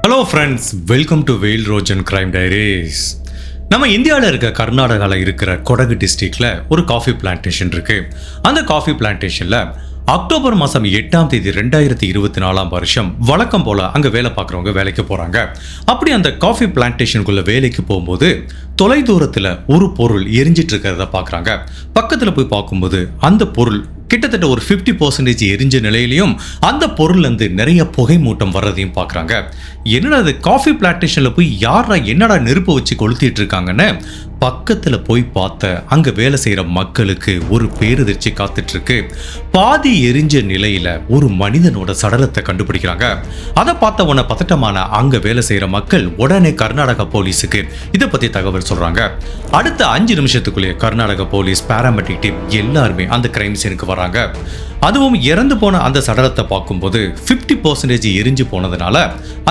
Hello friends, welcome to வெயில் Rojan crime diaries. நம்ம இந்தியாவில் இருக்க கர்நாடகாவில் இருக்கிற கொடகு டிஸ்ட்ரிக்ட்ல ஒரு காஃபி பிளான்டேஷன் இருக்கு. அந்த காஃபி பிளான்டேஷன்ல அக்டோபர் மாதம் 8ஆம் தேதி 2024 வழக்கம் போல அங்கே வேலை பார்க்குறவங்க வேலைக்கு போகிறாங்க. அப்படி அந்த காஃபி பிளான்டேஷனுக்குள்ள வேலைக்கு போகும்போது தொலைதூரத்தில் ஒரு பொருள் எரிஞ்சிட்டு இருக்கிறத பார்க்குறாங்க. பக்கத்தில் போய் பார்க்கும்போது அந்த பொருள் கிட்டத்தட்ட ஒரு 50% எரிஞ்ச நிலையிலையும் அந்த பொருள்லேருந்து நிறைய புகை மூட்டம் வர்றதையும் பார்க்குறாங்க. என்னடா அது காஃபி பிளான்டேஷனில் போய் யாரா என்னடா நெருப்பு வச்சு கொளுத்திட்டு இருக்காங்கன்னு பக்கத்தில் போய் பார்த்த அங்கே வேலை செய்கிற மக்களுக்கு ஒரு பேரதிர்ச்சி காத்துட்டு இருக்கு. பாதி எரிஞ்ச நிலையில ஒரு மனிதனோட சடலத்தை கண்டுபிடிக்கிறாங்க. அதை பார்த்த உடனே பதட்டமான அங்கே வேலை செய்கிற மக்கள் உடனே கர்நாடகா போலீஸுக்கு இதை பற்றி தகவல் சொல்கிறாங்க. அடுத்த 5 நிமிஷத்துக்குள்ளேயே கர்நாடகா போலீஸ், பாராமெட்ரிக் டீம் எல்லாருமே அந்த கிரைம் சீனுக்கு வராங்க. அதுவும் இறந்து போன அந்த சடலத்தை பார்க்கும்போது 50% எரிஞ்சு போனதுனால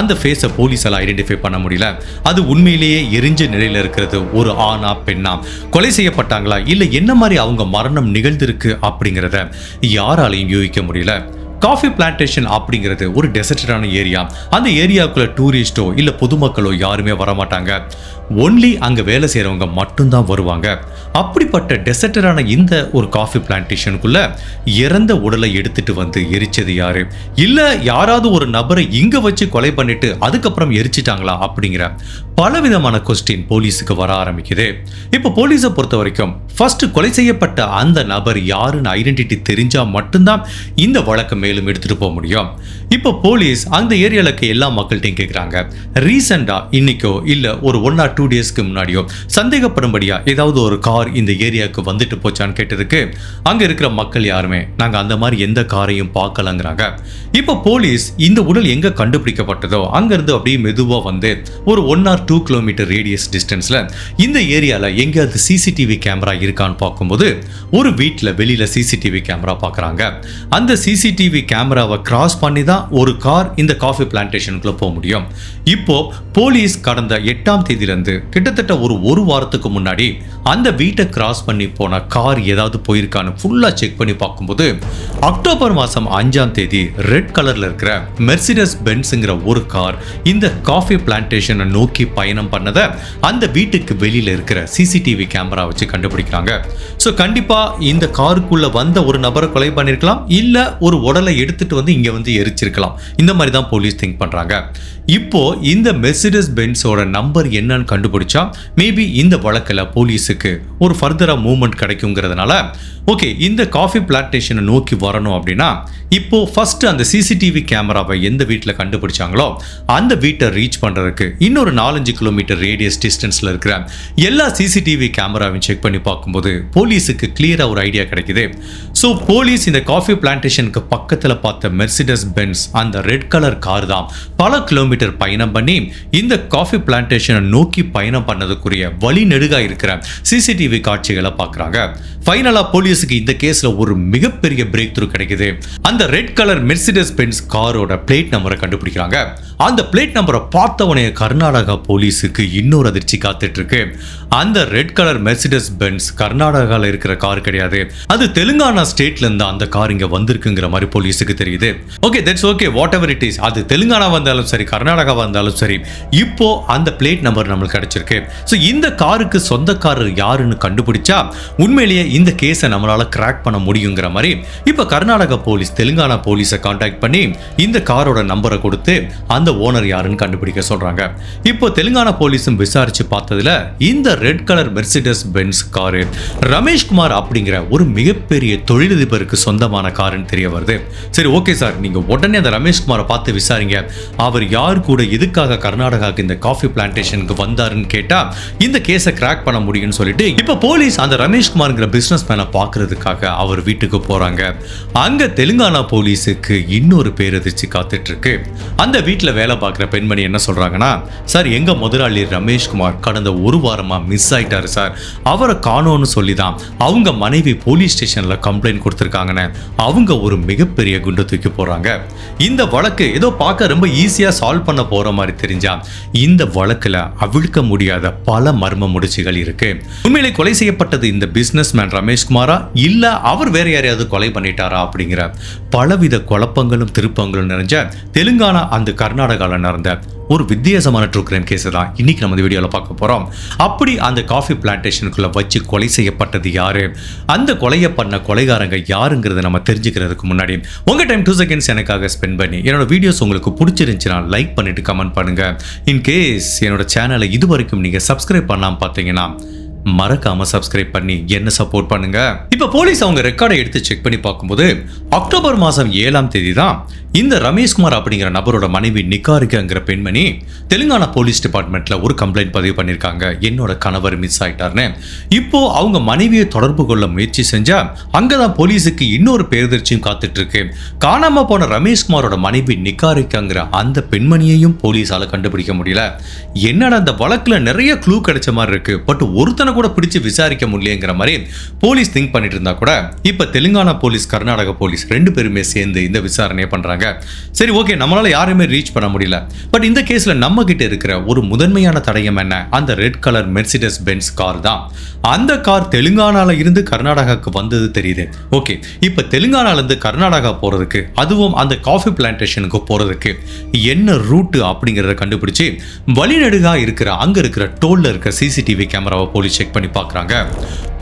அந்த ஃபேஸை போலீஸால் ஐடென்டிஃபை பண்ண முடியல. அது உண்மையிலேயே எரிஞ்ச நிலையில் இருக்கிறது ஒரு ஆணா பெண்ணா, கொலை செய்யப்பட்டாங்களா இல்லை என்ன மாதிரி அவங்க மரணம் நிகழ்ந்திருக்கு அப்படிங்கிறத யாராலையும் யூகிக்க முடியல. காஃபி பிளான்டேஷன் அப்படிங்கிறது ஒரு டெசர்டான ஏரியா. அந்த ஏரியாவுக்குள்ள டூரிஸ்டோ இல்லை பொதுமக்களோ யாருமே வரமாட்டாங்க. ஒன்லி அங்கே வேலை செய்கிறவங்க மட்டும்தான் வருவாங்க. அப்படிப்பட்ட டெசர்டான இந்த ஒரு காஃபி பிளான்டேஷனுக்குள்ள இறந்த உடலை எடுத்துட்டு வந்து எரிச்சது யாரு, இல்லை யாராவது ஒரு நபரை இங்கே வச்சு கொலை பண்ணிட்டு அதுக்கப்புறம் எரிச்சிட்டாங்களா அப்படிங்கிற பலவிதமான கொஸ்டின் போலீஸுக்கு வர ஆரம்பிக்குது. இப்போ போலீஸை பொறுத்த வரைக்கும் ஃபர்ஸ்ட் கொலை செய்யப்பட்ட அந்த நபர் யாருன்னு ஐடென்டிட்டி தெரிஞ்சா மட்டும்தான் இந்த வழக்கை மேலும் எடுத்துட்டு போக முடியும். இப்போ போலீஸ் அந்த ஏரியாவுக்கு எல்லா மக்கள்கிட்டையும் கேட்குறாங்க, ரீசெண்டா இன்னைக்கோ இல்லை ஒரு 1 or 2 டேஸ்க்கு முன்னாடியோ சந்தேகப்படும்படியா ஏதாவது ஒரு கார் இந்த ஏரியாவுக்கு வந்துட்டு போச்சான்னு கேட்டதுக்கு அங்க இருக்கிற மக்கள் யாருமே நாங்க அந்த மாதிரி எந்த காரையும் பார்க்கலங்கிறாங்க. இப்போ போலீஸ் இந்த உடல் எங்க கண்டுபிடிக்கப்பட்டதோ அங்கிருந்து அப்படியே மெதுவா வந்து ஒரு 1 or 2 கிலோமீட்டர் ரேடியஸ் டிஸ்டன்ஸ்ல இந்த ஏரியால எங்கேயாவது சிசிடிவி கேமரா இருக்கான்னு பார்க்கும்போது ஒரு வீட்டில் வெளியில சிசிடிவி கேமரா பார்க்குறாங்க. அந்த சிசிடிவி கேமராவை கிராஸ் பண்ணி தான் ஒரு கார் இந்த காஃபி பிளான்டேஷனுக்குள்ள போக முடியும். இப்போ போலீஸ் கடந்த 8ஆம் தேதியிலிருந்து கிட்டத்தட்ட ஒரு வாரத்துக்கு முன்னாடி அந்த வீட்டை கிராஸ் பண்ணி போன கார் ஏதாவது போயிருக்கான்னு ஃபுல்லா செக் பண்ணி பார்க்கும்போது அக்டோபர் மாதம் 5ஆம் தேதி ரெட் கலர்ல இருக்கிற மெர்சிடஸ் பென்ஸ்ங்கிற ஒரு கார் இந்த காஃபி பிளான்டேஷனை நோக்கி பயணம் பண்ணதை அந்த வீட்டுக்கு வெளியில இருக்கிற சிசிடிவி கேமரா வச்சு கண்டுபிடிக்கிறாங்க. ஸோ கண்டிப்பா இந்த காருக்குள்ள வந்த ஒரு நபரை கொலை பண்ணிருக்கலாம், இல்ல ஒரு உடலை எடுத்துட்டு வந்து இங்க வந்து எரிச்சிருக்கலாம். இந்த மாதிரி தான் போலீஸ் திங்க் பண்றாங்க. இப்போ இந்த மெர்சிடஸ் பென்ஸோட நம்பர் என்னன்னு கண்டுபிடிச்சா மேபி இந்த வழக்கில் போலீஸுக்கு ஒரு ஃபர்தரா மூவ்மெண்ட் கிடைக்குங்கிறதுனால ஓகே இந்த காஃபி பிளான்டேஷனை நோக்கி வரணும் அப்படின்னா இப்போ ஃபர்ஸ்ட் அந்த சிசிடிவி கேமராவை எந்த வீட்டில் கண்டுபிடிச்சாங்களோ அந்த வீட்டை ரீச் பண்றதுக்கு இன்னொரு 4-5 கிலோமீட்டர் ரேடியஸ் டிஸ்டன்ஸ்ல இருக்கிற எல்லா சிசிடிவி கேமராவையும் செக் பண்ணி பார்க்கும்போது போலீஸுக்கு கிளியரா ஒரு ஐடியா கிடைக்குது. ஸோ போலீஸ் இந்த காஃபி பிளான்டேஷனுக்கு பக்கத்தில் பார்த்த மெர்சிடஸ் பென்ஸ் அந்த ரெட் கலர் கார் தான் பல கிலோமீட்டர் பயணம் பண்ணி இந்த காஃபி பிளான்டேஷனை நோக்கி பயணம் பண்ணதுக்குரிய வழி நெடுகா இருக்கிற சிசிடிவி காட்சிகளை பார்க்குறாங்க. ஃபைனலா போலீஸுக்கு இந்த கேஸ்ல ஒரு மிகப்பெரிய பிரேக் த்ரூ கிடைக்குது. அந்த ரெட் கலர் மெர்சிடஸ் பென்ஸ் காரோட பிளேட் நம்பரை கண்டுபிடிக்கிறாங்க. அந்த பிளேட் நம்பரை பார்த்தவனே கர்நாடகா போலீஸுக்கு இன்னொரு அதிர்ச்சி காத்துட்டு இருக்கு. அந்த ரெட் கலர் மெர்சிடஸ் பென்ஸ் கர்நாடகாவில் இருக்கிற கார் கிடையாது, அது தெலுங்கானா ஸ்டேட்ல இருந்து அந்த கார் இங்க வந்திருக்குங்கிற மாதிரி போலீஸுக்கு தெரியுது. Okay, that's okay, what ever it is, அது தெலுங்கானா வந்தாலும் சரி கர்நாடகா வந்தாலும் சரி, இப்போ அந்த பிளேட் நம்பர் நம்மளுக்கு கிடைச்சிருக்கு. ஸோ இந்த காருக்கு சொந்தக்காரர் யாருன்னு கண்டுபிடிச்சா உண்மையிலேயே இந்த கேஸை நம்மளால கிராக் பண்ண முடியுங்கிற மாதிரி இப்போ கர்நாடகா போலீஸ் தெலுங்கானா போலீஸை கான்டாக்ட் பண்ணி இந்த காரோட நம்பரை கொடுத்து அந்த ஓனர் யாருன்னு கண்டுபிடிக்க சொல்றாங்க. இப்போ தெலுங்கானா போலீஸும் விசாரிச்சு பார்த்ததுல இந்த red colour Mercedes Benz car Rameshkumar அப்படிங்கிற ஒரு மிகப்பெரிய தொழிலதிபருக்கு சொந்தமான காருன்னு தெரிய வருது. சரி ஓகே சார், நீங்க உடனே அந்த ரமேஷ்குமாரை பார்த்து விசாரிங்க, அவர் யார் கூட எதுக்காக கர்நாடகாவுக்கு இந்த காஃபி பிளான்டேஷனுக்கு வந்தாருன்னு கேட்டா இந்த கேஸை கிராக் பண்ண முடியும்னு சொல்லிட்டு இப்போ போலீஸ் அந்த ரமேஷ்குமார்ங்கிற பிசினஸ் மேனை பார்க்கறதுக்காக அவர் வீட்டுக்கு போறாங்க. அங்க தெலுங்கானா போலீஸுக்கு இன்னொரு பேரதிர்ச்சி காத்துட்டு இருக்கு. அந்த வீட்டில் வேலை பார்க்குற பெண்மணி என்ன சொல்றாங்கன்னா, சார் எங்க முதலாளி ரமேஷ்குமார் கடந்த 1 வாரமா மிஸ் ஆயிட்டாரு சார், அவரை காணோன்னு சொல்லி தான் அவங்க மனைவி போலீஸ் ஸ்டேஷன்ல கம்ப்ளைண்ட் கொடுத்துருக்காங்கன்னு அவங்க ஒரு மிகப்பெரிய குண்டு தூக்கி போறாங்க. இந்த வழக்கு ஏதோ பார்க்க ரொம்ப ஈஸியா சால்வ் பண்ண போற மாதிரி தெரிஞ்சா இந்த வழக்குல அவிழ்க்க முடியாத பல மர்ம முடிச்சுகள் இருக்கு. உண்மையிலே கொலை செய்யப்பட்டது இந்த பிசினஸ் மேன் ரமேஷ்குமாரா இல்ல அவர் வேற யாரையாவது கொலை பண்ணிட்டாரா அப்படிங்கிற பலவித குழப்பங்களும் திருப்பங்களும் நிறைஞ்ச தெலுங்கானா அந்த கர்நாடகாவில் நடந்த ஒரு வித்தியாசமான ட்ரூ கிரைம் கேஸ் தான் இன்னைக்கு நம்ம இந்த வீடியோல பார்க்க போறோம். அப்படி அந்த காஃபி பிளான்டேஷனுக்குள்ள வச்சு கொலை செய்யப்பட்டது யாரு, அந்த கொலையை பண்ண கொலைகாரங்க யாருங்கிறத நம்ம தெரிஞ்சுக்கிறதுக்கு முன்னாடி உங்க டைம் 2 செகண்ட்ஸ் எனக்காக ஸ்பெண்ட் பண்ணி என்னோட வீடியோஸ் உங்களுக்கு பிடிச்சிருந்துச்சுன்னா லைக் பண்ணிட்டு கமெண்ட் பண்ணுங்க. இன் கேஸ் என்னோட சேனலை இது வரைக்கும் நீங்க சப்ஸ்கிரைப் பண்ணாம பார்த்தீங்கன்னா மறக்காம சப்ஸ்கிரைப் பண்ணி என்ன சப்போர்ட் பண்ணுங்க. இப்ப போலீஸ் அவங்க ரெக்கார்டை எடுத்து செக் பண்ணி பார்க்கும்போது அக்டோபர் மாசம் 7ஆம் தேதி தான் இந்த ரமேஷ்குமார் அப்படிங்கிற நபரோட மனைவி நிகாரிகாங்கிற பெண்மணி தெலுங்கானா போலீஸ் டிபார்ட்மெண்ட்ல ஒரு கம்ப்ளைண்ட் பதிவு பண்ணிருக்காங்க. என்னோட கணவர் மிஸ் ஆயிட்டார்னு. இப்போ அவங்க மனைவியை தொடர்பு கொள்ள முயற்சி செஞ்சா அங்கதான் போலீஸுக்கு இன்னொரு பேரதிர்ச்சியும் காத்துட்டு இருக்கு. காணாம போன ரமேஷ்குமாரோட மனைவி நிகாரிகாங்கிற அந்த பெண்மணியையும் போலீஸால கண்டுபிடிக்க முடியல. என்னடா அந்த வழக்குல நிறைய க்ளூ கிடைச்ச மாதிரி இருக்கு, பட் ஒருத்தனை கூட பிடிச்சு விசாரிக்க முடியலங்கிற மாதிரி போலீஸ் திங்க் பண்ணிட்டு இருந்தா கூட இப்ப தெலுங்கானா போலீஸ் கர்நாடக போலீஸ் 2 பேருமே சேர்ந்து இந்த விசாரணையை பண்றாங்க. சரி, ஓகே, நம்மளால யாரையுமே ரீச் பண்ண முடியல. பட் இந்த கேஸ்ல நம்ம கிட்ட இருக்கிற ஒரு முதன்மையான தடயம் என்ன, அந்த red colour Mercedes Benz car தான். அந்த கார் தெலுங்கானால இருந்து கர்நாடகாவுக்கு வந்தது தெரியுது. ஓகே, இப்ப தெலுங்கானால இருந்து கர்நாடகா போறதுக்கு, அதுவும் அந்த காஃபி பிளான்டேஷனுக்கு போறதுக்கு என்ன ரூட் அப்படிங்கறத கண்டுபிடிச்சு வழிநெடுகா இருக்கிற அங்க இருக்கிற டோல்ல இருக்க சிசிடிவி கேமராவை போலீஸ் செக் பண்ணி பார்க்கறாங்க.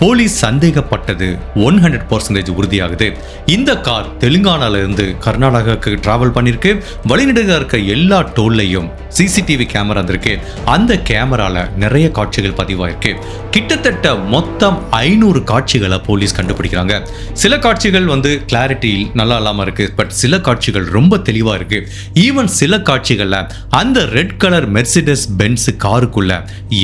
போலீஸ் சந்தேகப்பட்டது 100% உறுதியாகுது. இந்த கார் தெலுங்கானால இருந்து கர்நாடகாவுக்கு டிராவல் பண்ணிருக்கு. வழிநெடுக இருக்க எல்லா டோல்லையும் சிசிடிவி கேமரா இருக்கு. அந்த கேமரால நிறைய காட்சிகள் பதிவாயிருக்கு. கிட்டத்தட்ட மொத்தம் 500 காட்சிகளை போலீஸ் கண்டுபிடிக்கிறாங்க. சில காட்சிகள் கிளாரிட்டி நல்லா இல்லாம இருக்கு, பட் சில காட்சிகள் ரொம்ப தெளிவா இருக்கு. ஈவன் சில காட்சிகள்ல அந்த ரெட் கலர் மெர்சிடஸ் பென்ஸ் காருக்குள்ள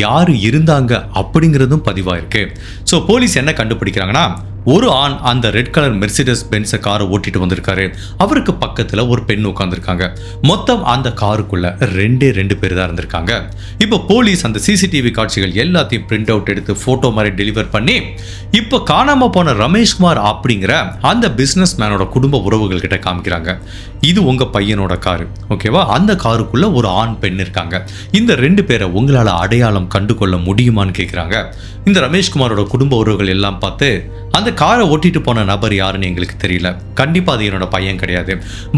யாரு இருந்தாங்க அப்படிங்கிறதும் பதிவாயிருக்கு. சோ போலீஸ் என்ன கண்டுபிடிக்கிறாங்கன்னா, ஒரு ஆண் அந்த ரெட் கலர் மெர்சிடஸ் பென்ஸ் காரை ஓட்டிட்டு வந்திருக்காரு. அவருக்கு பக்கத்துல ஒரு பெண் உட்கார்ந்துருக்காங்க. மொத்தம் அந்த காருக்குள்ள 2 பேர் தான் இருந்திருக்காங்க. இப்போ போலீஸ் அந்த சிசிடிவி காட்சிகள் எல்லாத்தையும் பிரிண்ட் அவுட் எடுத்து போட்டோ மாதிரி டெலிவர் பண்ணி இப்போ காணாம போன ரமேஷ்குமார் அப்படிங்கிற அந்த பிசினஸ் மேனோட குடும்ப உறவுகள் கிட்ட காமிக்கிறாங்க. இது உங்க பையனோட காரு, ஓகேவா? அந்த காருக்குள்ள ஒரு ஆண் பெண் இருக்காங்க. இந்த 2 பேரை உங்களால அடையாளம் கண்டு கொள்ள முடியுமான்னு கேட்கிறாங்க. இந்த ரமேஷ்குமாரோட குடும்ப உறவுகள் எல்லாம் பார்த்து அந்த காரை ஓட்டிட்டு போன நபர் யாருன்னு எங்களுக்கு தெரியல, கண்டிப்பா அது என்னோட பையன் கிடையாது,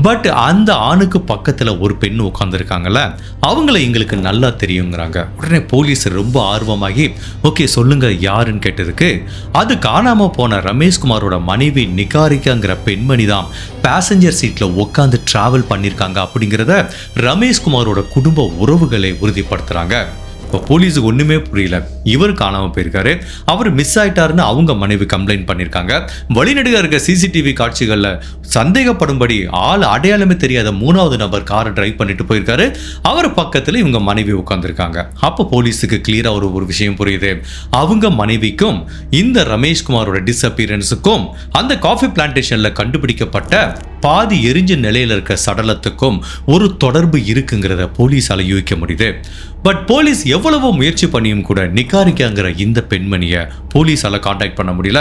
பட் அந்த ஆணுக்கு பக்கத்துல ஒரு பெண் உட்கார்ந்துருக்காங்கல்ல, அவங்கள எங்களுக்கு நல்லா தெரியுங்கிறாங்க. உடனே போலீஸ் ரொம்ப ஆர்வமாகி ஓகே சொல்லுங்க யாருன்னு கேட்டதுக்கு, அது காணாம போன ரமேஷ்குமாரோட மனைவி நிகாரிகாங்கிற பெண்மணி தான் பேசஞ்சர் சீட்ல உட்காந்து டிராவல் பண்ணிருக்காங்க அப்படிங்கிறத ரமேஷ்குமாரோட குடும்ப உறவுகளை உறுதிப்படுத்துறாங்க. இப்போ போலீஸுக்கு ஒண்ணுமே புரியல. இவர் காணாம போயிருக்காரு, அவர் மிஸ் ஆயிட்டாருன்னு அவங்க மனைவி கம்ப்ளைண்ட் பண்ணிருக்காங்க. வழிநெடுக இருக்க சிசிடிவி காட்சிகள்ல சந்தேகப்படும்படி ஆள் அடையாளமே தெரியாத 3வது நபர் காரை டிரைவ் பண்ணிட்டு போயிருக்காரு. அவர் பக்கத்துல இவங்க மனைவி உட்கார்ந்துருக்காங்க. அப்போ போலீஸுக்கு கிளியரா ஒரு விஷயம் புரியுது. அவங்க மனைவிக்கும் இந்த ரமேஷ்குமாரோட டிஸ்அப்பியரன்ஸுக்கும் அந்த காஃபி பிளான்டேஷன்ல கண்டுபிடிக்கப்பட்ட பாதி எரிஞ்ச நிலையில இருக்க சடலத்துக்கும் ஒரு தொடர்பு இருக்குங்கிறத போலீஸால யூகிக்க முடியுது. பட் போலீஸ் எவ்வளவோ முயற்சி பண்ணியும் கூட நிகாரிகாங்கிற இந்த பெண்மணியை போலீஸால கான்டாக்ட் பண்ண முடியல.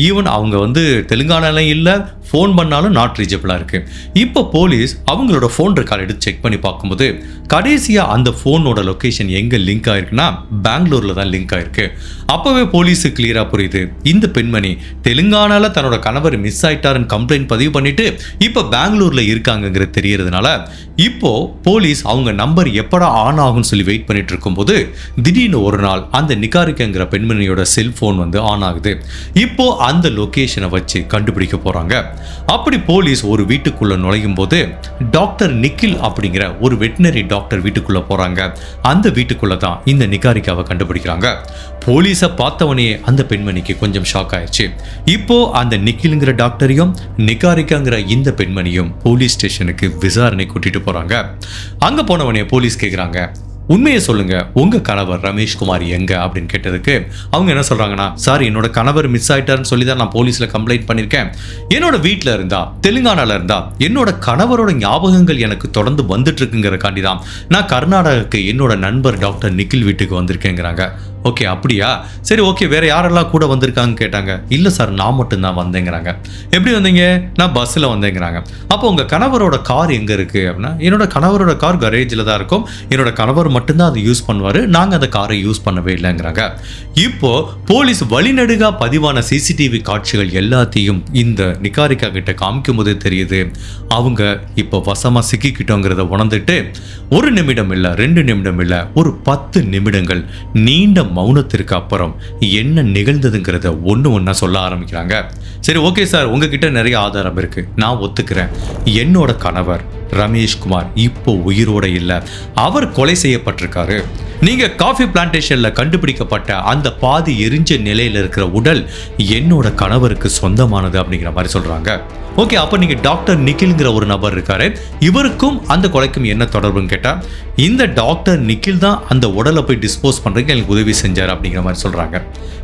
ஈவன் அவங்க தெலுங்கானால இல்ல, ஃபோன் பண்ணாலும் நாட் ரீச்சபிளா இருக்கு. இப்போ போலீஸ் அவங்களோட ஃபோன் ரெக்கார்ட் எடுத்து செக் பண்ணி பார்க்கும்போது கடைசியா அந்த ஃபோனோட லொகேஷன் எங்க லிங்க் ஆயிருக்குன்னா பெங்களூர்ல தான் லிங்க் ஆயிருக்கு. அப்பவே போலீஸுக்கு கிளியரா புரியுது, இந்த பெண்மணி தெலுங்கானால தன்னோட கணவர் மிஸ் ஆயிட்டாருன்னு கம்ப்ளைண்ட் பதிவு பண்ணிட்டு இப்போ பெங்களூர்ல இருக்காங்கிறது தெரியறதுனால இப்போ போலீஸ் அவங்க நம்பர் எப்படா ஆன் ஆகும்னு சொல்லி வெயிட் பண்ணிட்டு இருக்கும்போது திடீர்னு ஒரு நாள் அந்த நிகாரிகாங்கிற பெண்மணியோட செல்போன் ஆன் ஆகுது. இப்போ அந்த லொகேஷனை வச்சு கண்டுபிடிக்க போறாங்க. அப்படி போலீஸ் ஒரு வீட்டுக்குள்ள நுழையும் போது டாக்டர் நிக்கில் அப்படிங்கிற ஒரு வெட்டினரி டாக்டர் வீட்டுக்குள்ள போறாங்க. அந்த வீட்டுக்குள்ள தான் இந்த நிகாரிகாவை கண்டுபிடிக்கிறாங்க. போலீஸை பார்த்தவனே அந்த பெண்மணிக்கு கொஞ்சம் ஷாக் ஆயிடுச்சு. இப்போ அந்த நிக்கில்ங்கிற டாக்டரையும் நிகாரிகாங்கிற இந்த பெண்மணியும் போலீஸ் ஸ்டேஷனுக்கு விசாரணை கூட்டிட்டு போறாங்க. அங்க போனவனே போலீஸ் கேக்குறாங்க, உண்மையை சொல்லுங்க, உங்க கணவர் ரமேஷ்குமார் எங்க அப்படின்னு கேட்டதுக்கு அவங்க என்ன சொல்றாங்கன்னா, சார் என்னோட கணவர் மிஸ் ஆயிட்டாருன்னு சொல்லி தான் நான் போலீஸ்ல கம்ப்ளைண்ட் பண்ணிருக்கேன். என்னோட வீட்டில் இருந்தா தெலுங்கானால இருந்தா என்னோட கணவரோட ஞாபகங்கள் எனக்கு தொடர்ந்து வந்துட்டு இருக்குங்கிறக்காண்டி தான் நான் கர்நாடகாவுக்கு என்னோட நண்பர் டாக்டர் நிக்கில் வீட்டுக்கு வந்திருக்கேங்கிறாங்க. ஓகே அப்படியா, சரி ஓகே, வேற யாரெல்லாம் கூட வந்திருக்காங்க கேட்டாங்க. இல்லை சார், நான் மட்டும்தான் வந்தேங்கிறாங்க. எப்படி வந்தீங்க? நான் பஸ்ஸில் வந்தேங்கிறாங்க. அப்போ உங்கள் கணவரோட கார் எங்கே இருக்குது அப்படின்னா, என்னோட கணவரோட கார் கரேஜில் தான் இருக்கும், என்னோட கணவர் மட்டும்தான் அதை யூஸ் பண்ணுவார், நாங்கள் அந்த காரை யூஸ் பண்ணவே இல்லைங்கிறாங்க. இப்போ போலீஸ் வழிநடுகா பதிவான சிசிடிவி காட்சிகள் எல்லாத்தையும் இந்த நிகாரிகா கிட்ட காமிக்கும் போதே தெரியுது அவங்க இப்போ வசமாக சிக்கிக்கிட்டோங்கிறத உணர்ந்துட்டு 1 நிமிடம் இல்லை, 2 நிமிடம் இல்லை, ஒரு 10 நிமிடங்கள் நீண்ட மௌனத்திற்கு அப்புறம் என்ன நிகழ்ந்ததுங்கிறத ஒண்ணா சொல்ல ஆரம்பிக்கிறாங்க. சரி ஓகே சார், உங்ககிட்ட நிறைய ஆதாரம் இருக்கு, நான் ஒத்துக்கிறேன். என்னோட கணவர் ரமேஷ்குமார் இப்போ உயிரோட இல்லை, அவர் கொலை செய்யப்பட்டிருக்காரு. நீங்க காஃபி பிளான்டேஷன்ல கண்டுபிடிக்கப்பட்ட அந்த பாதி எரிஞ்ச நிலையில இருக்கிற உடல் என்னோட கணவருக்கு சொந்தமானது அப்படிங்கிற மாதிரி சொல்றாங்க. ஓகே, அப்போ நீங்கள் டாக்டர் நிக்கில்ங்கிற ஒரு நபர் இருக்காரு, இவருக்கும் அந்த கொலைக்கும் என்ன தொடர்புன்னு கேட்டால், இந்த டாக்டர் நிக்கில் தான் அந்த உடலை போய் டிஸ்போஸ் பண்ணுறதுக்கு எனக்கு உதவி செஞ்சார் அப்படிங்கிற மாதிரி சொல்கிறாங்க.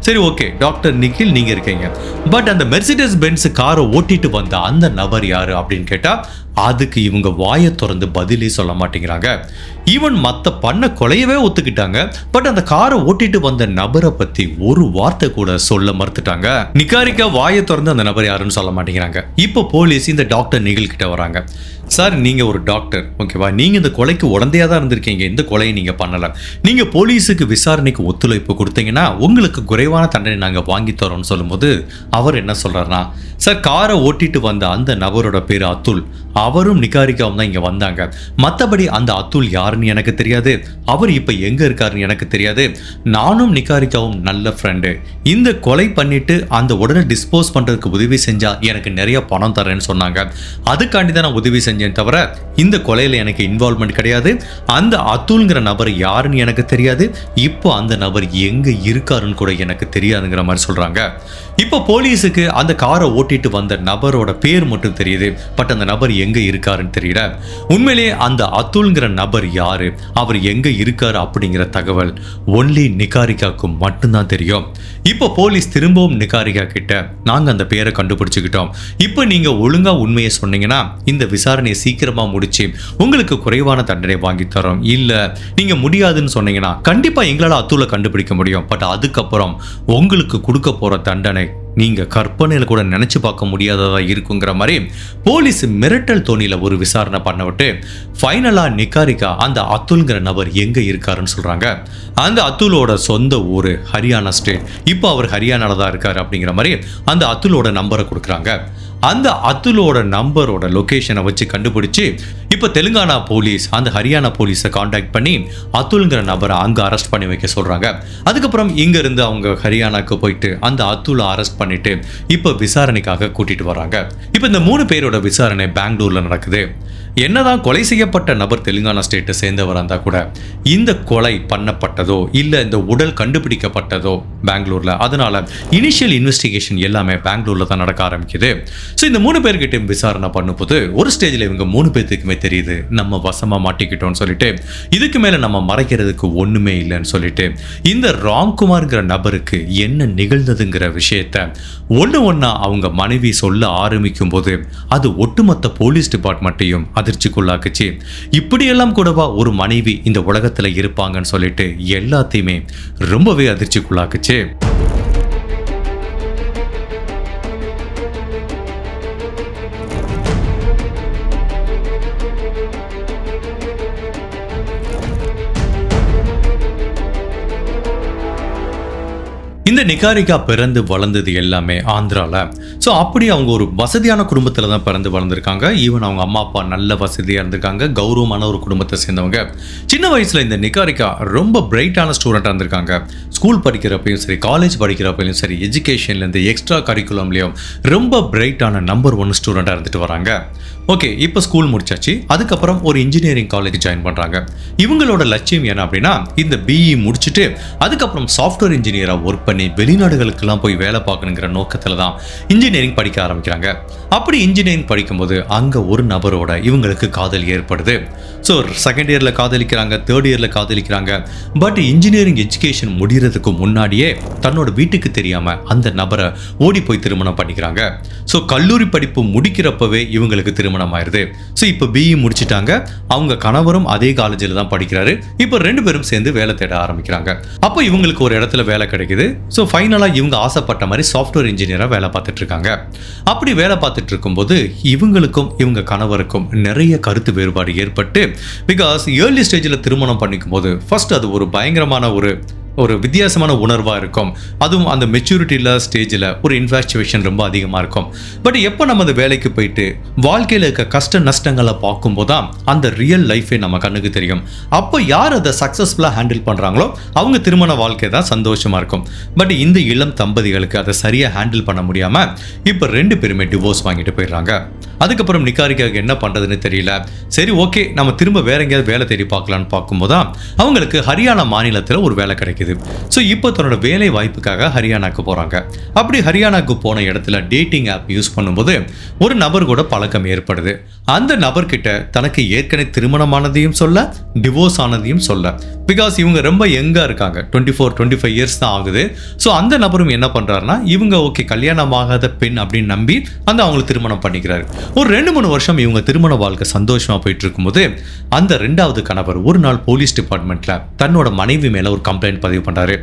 சரி ஓகே, டாக்டர் நிக்கில் நீங்கள் இருக்கீங்க, பட் அந்த மெர்சிடஸ் பென்ஸ் காரை ஓட்டிட்டு வந்த அந்த நபர் யார் அப்படின்னு கேட்டால், அதுக்கு இவங்க வாயை திறந்து பதிலே சொல்ல மாட்டேங்கிறாங்க. ஈவன் மற்ற பண்ண கொலையவே ஒத்துக்கிட்டாங்க, பட் அந்த காரை ஓட்டிட்டு வந்த நபரை பற்றி ஒரு வார்த்தை கூட சொல்ல மறுத்துட்டாங்க. நிகாரிகா வாயை திறந்து அந்த நபர் யாருன்னு சொல்ல மாட்டேங்கிறாங்க. இப்போ போலீஸ் இந்த டாக்டர் நிகில் கிட்ட வராங்க. சார், நீங்கள் ஒரு டாக்டர், ஓகேவா, நீங்கள் இந்த கொலைக்கு உடந்தையாக தான் இருந்திருக்கீங்க, இந்த கொலையை நீங்கள் பண்ணலை, நீங்கள் போலீஸுக்கு விசாரணைக்கு ஒத்துழைப்பு கொடுத்தீங்கன்னா உங்களுக்கு குறைவான தண்டனை நாங்கள் வாங்கி தரோம்னு சொல்லும்போது அவர் என்ன சொல்கிறாருன்னா, சார், காரை ஓட்டிட்டு வந்த அந்த நபரோட பேர் அத்துல், அவரும் நிகாரிகாவும் தான் இங்கே வந்தாங்க, மற்றபடி அந்த அத்துல் யாருன்னு எனக்கு தெரியாது, அவர் இப்போ எங்கே இருக்காருன்னு எனக்கு தெரியாது, நானும் நிகாரிகாவும் நல்ல ஃப்ரெண்டு, இந்த கொலை பண்ணிட்டு அந்த உடனே டிஸ்போஸ் பண்ணுறதுக்கு உதவி செஞ்சால் எனக்கு நிறைய பணம் தரேன்னு சொன்னாங்க, அதுக்காண்டி தான் நான் உதவி செஞ்சேன் தவிர இந்த கொலையில் எனக்கு இன்வால்வ்மெண்ட் கிடையாது, அந்த அத்துல்ங்கிற நபர் யாருன்னு எனக்கு தெரியாது, இப்போ அந்த நபர் எங்கே இருக்காருன்னு கூட எனக்கு தெரியாதுங்கிற மாதிரி சொல்கிறாங்க. இப்போ போலீஸுக்கு அந்த காரை ஓட்டிட்டு வந்த நபரோட பேர் மட்டும் தெரியுது, பட் அந்த நபர் எங்கே இருக்காருன்னு தெரியல. உண்மையிலேயே அந்த அத்துல்ங்கிற நபர் யாரு, அவர் எங்கே இருக்காரு அப்படிங்கிற தகவல் ஒன்லி நிகாரிகாவுக்கு மட்டும்தான் தெரியும். இப்போ போலீஸ் திரும்பவும் நிகாரிகா கிட்ட, நாங்கள் அந்த பேரை கண்டுபிடிச்சிக்கிட்டோம், இப்போ நீங்கள் ஒழுங்காக உண்மையை சொன்னீங்கன்னா இந்த விசாரணையை சீக்கிரமாக முடிச்சு உங்களுக்கு குறைவான தண்டனை வாங்கி தரோம், இல்லை நீங்கள் முடியாதுன்னு சொன்னீங்கன்னா கண்டிப்பாக எங்களால் அத்துலை கண்டுபிடிக்க முடியும், பட் அதுக்கப்புறம் உங்களுக்கு கொடுக்க போகிற தண்டனை நீங்கள் கற்பனையில் கூட நினச்சி பார்க்க முடியாததா இருக்குங்கிற மாதிரி போலீஸ் மிரட்டல் தோணியில் ஒரு விசாரணை பண்ண விட்டு ஃபைனலாக நிகாரிகா அந்த அத்துல்ங்கிற நபர் எங்கே இருக்காருன்னு சொல்கிறாங்க. அந்த அத்துலோட சொந்த ஊர் ஹரியானா ஸ்டேட், இப்போ அவர் ஹரியானாவில் தான் இருக்கார் அப்படிங்கிற மாதிரி அந்த அத்துலோட நம்பரை கொடுக்குறாங்க. அந்த அத்துலோட நம்பரோட லொக்கேஷனை வச்சு கண்டுபிடிச்சி இப்போ தெலுங்கானா போலீஸ் அந்த ஹரியானா போலீஸை காண்டாக்ட் பண்ணி அத்துல்ங்கிற நபரை அங்கே அரெஸ்ட் பண்ணி வைக்க சொல்கிறாங்க. அதுக்கப்புறம் இங்கேருந்து அவங்க ஹரியானாக்கு போயிட்டு அந்த அத்துலை அரெஸ்ட் பண்ணிட்டு இப்போ விசாரணைக்காக கூட்டிட்டு வராங்க. இப்போ இந்த 3 பேரோட விசாரணை பெங்களூர்ல நடக்குது. என்னதான் கொலை செய்யப்பட்ட நபர் தெலுங்கானா ஸ்டேட்டை சேர்ந்தவராக இருந்தால் கூட இந்த கொலை பண்ணப்பட்டதோ இல்லை இந்த உடல் கண்டுபிடிக்கப்பட்டதோ பெங்களூர்ல, அதனால இனிஷியல் இன்வெஸ்டிகேஷன் எல்லாமே பெங்களூர்ல தான் நடக்க ஆரம்பிக்குது. ஸோ இந்த 3 பேர்கிட்ட விசாரணை பண்ணும்போது ஒரு ஸ்டேஜில் இவங்க 3 பேர்த்துக்குமே தெரியுது நம்ம வசமா மாட்டிக்கிட்டோம்னு சொல்லிட்டு, இதுக்கு மேல நம்ம மறைக்கிறதுக்கு ஒண்ணுமே இல்லைன்னு சொல்லிட்டு இந்த ராம்குமார்ங்கிற நபருக்கு என்ன நிகழ்ந்ததுங்கிற விஷயத்த ஒண்ணா அவங்க மனைவி சொல்ல ஆரம்பிக்கும் போது அது ஒட்டுமொத்த போலீஸ் டிபார்ட்மெண்ட்டையும் அதிர்ச்சிக்குள்ளாக்குச்சு. இப்படியெல்லாம் கூடவா ஒரு மனைவி இந்த உலகத்துல இருப்பாங்கன்னு சொல்லிட்டு எல்லாத்தையுமே ரொம்பவே அதிர்ச்சிக்குள்ளாக்குச்சு. இந்த நிகாரிகா பிறந்து வளர்ந்தது எல்லாமே ஆந்திரால. ஸோ அப்படி அவங்க ஒரு வசதியான குடும்பத்தில் தான் பிறந்து வளர்ந்துருக்காங்க. ஈவன் அவங்க அம்மா அப்பா நல்ல வசதியாக இருந்திருக்காங்க, கௌரவமான ஒரு குடும்பத்தை சேர்ந்தவங்க. சின்ன வயசில் இந்த நிகாரிகா ரொம்ப பிரைட்டான ஸ்டூடெண்ட்டாக இருந்திருக்காங்க. ஸ்கூல் படிக்கிறப்பையும் சரி, காலேஜ் படிக்கிறப்பையும் சரி, எஜுகேஷன்லேருந்து எக்ஸ்ட்ரா கரிக்குலம்லேயும் ரொம்ப பிரைட்டான நம்பர் 1 ஸ்டூடெண்ட்டாக இருந்துட்டு வராங்க. ஓகே, இப்போ ஸ்கூல் முடிச்சாச்சு, அதுக்கப்புறம் ஒரு இன்ஜினியரிங் காலேஜ் ஜாயின் பண்ணுறாங்க. இவங்களோட லட்சியம் என்ன அப்படின்னா இந்த பிஇ முடிச்சுட்டு அதுக்கப்புறம் சாஃப்ட்வேர் இன்ஜினியராக ஒர்க் பண்ணி வெளிநாடுகளுக்கெல்லாம் போய் வேலை பார்க்கணுங்கிற நோக்கத்தில் தான் இன்ஜினியரிங் படிக்க ஆரம்பிக்கிறாங்க. அப்படி இன்ஜினியரிங் படிக்கும்போது அங்கே ஒரு நபரோட இவங்களுக்கு காதல் ஏற்படுது. ஸோ செகண்ட் இயரில் காதலிக்கிறாங்க, தேர்ட் இயரில் காதலிக்கிறாங்க. பட் இன்ஜினியரிங் எஜுகேஷன் முடிகிறதுக்கு முன்னாடியே தன்னோட வீட்டுக்கு தெரியாமல் அந்த நபரை ஓடி போய் திருமணம் பண்ணிக்கிறாங்க. ஸோ கல்லூரி படிப்பு முடிக்கிறப்பவே இவங்களுக்கு திருமணம் ஆயிடுது. ஸோ இப்போ பிஇ முடிச்சிட்டாங்க. அவங்க கணவரும் அதே காலேஜில் தான் படிக்கிறாரு. இப்போ 2 பேரும் சேர்ந்து வேலை தேட ஆரம்பிக்கிறாங்க. அப்போ இவங்களுக்கு ஒரு இடத்துல வேலை கிடைக்குது. ஸோ ஃபைனலாக இவங்க ஆசைப்பட்ட மாதிரி சாஃப்ட்வேர் இன்ஜினியராக வேலை பார்த்துட்டு இருக்காங்க. அப்படி வேலை பார்த்துட்டு இருக்கும்போது இவங்களுக்கும் இவங்க கணவருக்கும் நிறைய கருத்து வேறுபாடு ஏற்பட்டு, பிகாஸ் ஏர்லி ஸ்டேஜில் திருமணம் பண்ணிக்கும் போது ஃபர்ஸ்ட் அது ஒரு பயங்கரமான ஒரு வித்தியாசமான உணர்வாக இருக்கும். அதுவும் அந்த மெச்சூரிட்டியில் ஸ்டேஜில் ஒரு இன்ஃபாக்சுவேஷன் ரொம்ப அதிகமாக இருக்கும். பட் எப்போ நம்ம அந்த வேலைக்கு போயிட்டு வாழ்க்கையில் இருக்க கஷ்ட நஷ்டங்களை பார்க்கும்போது தான் அந்த ரியல் லைஃபே நம்ம கண்ணுக்கு தெரியும். அப்போ யார் அதை சக்ஸஸ்ஃபுல்லாக ஹேண்டில் பண்ணுறாங்களோ அவங்க திருமண வாழ்க்கை தான் சந்தோஷமாக இருக்கும். பட் இந்த இளம் தம்பதிகளுக்கு அதை சரியாக ஹேண்டில் பண்ண முடியாமல் இப்போ 2 பேருமே டிவோர்ஸ் வாங்கிட்டு போயிடுறாங்க. அதுக்கப்புறம் நிக்காரிக்காவுக்கு என்ன பண்ணுறதுன்னு தெரியல. சரி ஓகே, நம்ம திரும்ப வேற எங்கேயாவது வேலை தேடி பார்க்கலான்னு பார்க்கும்போது தான் அவங்களுக்கு ஹரியானா மாநிலத்தில் ஒரு வேலை கிடைக்குது. ஸோ இப்போ தன்னோட வேலை வாய்ப்புக்காக ஹரியானாக்கு போகிறாங்க. அப்படி ஹரியானாக்கு போன இடத்துல டேட்டிங் ஆப் யூஸ் பண்ணும்போது ஒரு நபர் கூட பழக்கம் ஏற்படுது. அந்த நபர்கிட்ட தனக்கு ஏற்கனவே திருமணமானதையும் சொல்ல, டிவோர்ஸ் ஆனதையும் சொல்ல. பிகாஸ் இவங்க ரொம்ப யங்காக இருக்காங்க, 24-25 இயர்ஸ் தான் ஆகுது. ஸோ அந்த நபரும் என்ன பண்ணுறாருன்னா, இவங்க ஓகே கல்யாணமாகாத பெண் அப்படின்னு நம்பி அவங்களை திருமணம் பண்ணிக்கிறாரு. ஒரு 2-3 வருஷம் இவங்க திருமண வாழ்க்கை சந்தோஷமா போயிட்டு இருக்கும்போது அந்த 2வது கணவர் ஒரு நாள் போலீஸ் டிபார்ட்மெண்ட்ல தன்னோட மனைவி மேல ஒரு கம்ப்ளைண்ட் பதிவு பண்றாரு.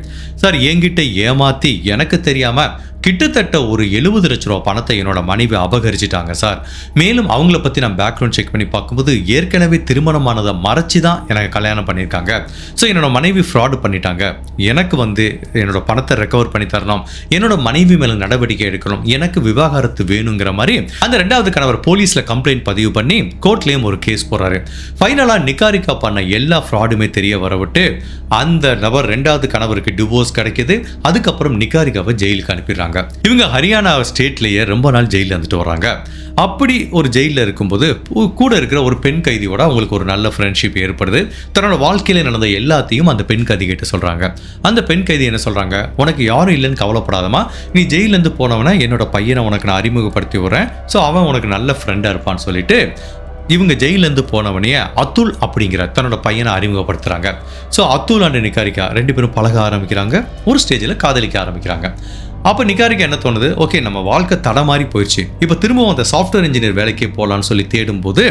சார், என்கிட்ட ஏமாத்தி எனக்கு தெரியாம கிட்டத்தட்ட ஒரு 70 லட்ச ரூபா பணத்தை என்னோட மனைவி அபகரிச்சிட்டாங்க சார். மேலும் அவங்கள பற்றி நான் பேக்ரவுண்ட் செக் பண்ணி பார்க்கும்போது ஏற்கனவே திருமணமானதை மறைச்சி தான் எனக்கு கல்யாணம் பண்ணியிருக்காங்க. ஸோ என்னோட மனைவி ஃப்ராடு பண்ணிட்டாங்க. எனக்கு என்னோட பணத்தை ரெக்கவர் பண்ணி தரணும், என்னோட மனைவி மேலே நடவடிக்கை எடுக்கணும், எனக்கு விவாகரத்து வேணுங்கிற மாதிரி அந்த 2வது கணவர் போலீஸில் கம்ப்ளைண்ட் பதிவு பண்ணி கோர்ட்லேயும் ஒரு கேஸ் போடுறாரு. ஃபைனலாக நிக்காரிக்கா பண்ண எல்லா ஃப்ராடுமே தெரிய வரவிட்டு அந்த நபர் 2வது கணவருக்கு டிவோர்ஸ் கிடைக்கிது. அதுக்கப்புறம் நிக்காரிக்காவை ஜெயிலுக்கு அனுப்பிடுறாங்க. இவங்க ஹரியானா ஸ்டேட்லயே ரொம்ப நாள் ஜெயிலில் இருந்துட்டு வர்றாங்க. அப்படி ஒரு ஜெயிலில் இருக்கும்போது கூட இருக்கிற ஒரு பெண் கைதியோட அவங்களுக்கு ஒரு நல்ல ஃப்ரெண்ட்ஷிப் ஏற்படுது. தன்னோட வாழ்க்கையில் நடந்த எல்லாத்தையும் அந்த பெண் கைதி கிட்ட சொல்றாங்க. அந்த பெண் கைதி என்ன சொல்றாங்க, உனக்கு யாரும் இல்லைன்னு கவலைப்படாதமா, நீ ஜெயிலேருந்து போனவனா என்னோட பையனை உனக்கு நான் அறிமுகப்படுத்தி விடுறேன். ஸோ அவன் உனக்கு நல்ல ஃப்ரெண்டாக இருப்பான்னு சொல்லிட்டு இவங்க ஜெயிலேருந்து போனவனைய அத்துல் அப்படிங்கிற தன்னோட பையனை அறிமுகப்படுத்துறாங்க. ஸோ அத்துல் அண்ட் நிக்காரிக்கா 2 பேரும் பழக ஆரம்பிக்கிறாங்க. ஒரு ஸ்டேஜில் காதலிக்க ஆரம்பிக்கிறாங்க. அப்போ நிக்காரிக்கா என்ன தோணுது, ஓகே நம்ம வாழ்க்கை தடமாறி போயிடுச்சு, இப்போ திரும்பவும் அந்த சாஃப்ட்வேர் இன்ஜினியர் வேலைக்கே போகலான்னு சொல்லி தேடும்போது